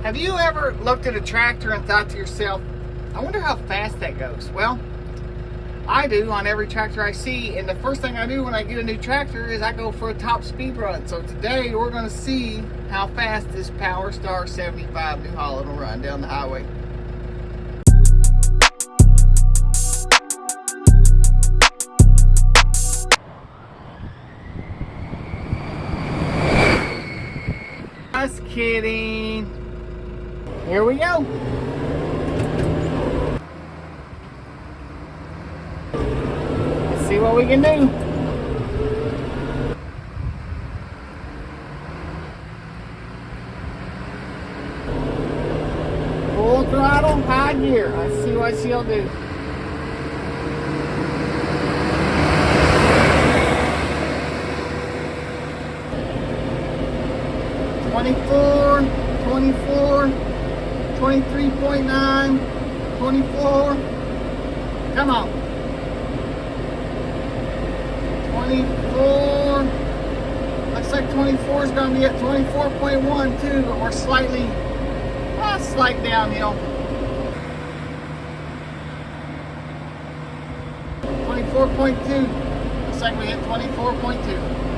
Have you ever looked at a tractor and thought to yourself, I wonder how fast that goes? Well, I do on every tractor I see, and the first thing I do when I get a new tractor is I go for a top speed run. So today we're going to see how fast this Power Star 75 New Holland will run down the highway. Just kidding. Here we go. Let's see what we can do. Full throttle, high gear. Let's see what she'll do. $24, $24, $23.9, $24. Come on. $24. Looks like 24 is going to be at 24.1 too, but we're slightly, slight downhill. 24.2. Looks like we hit 24.2.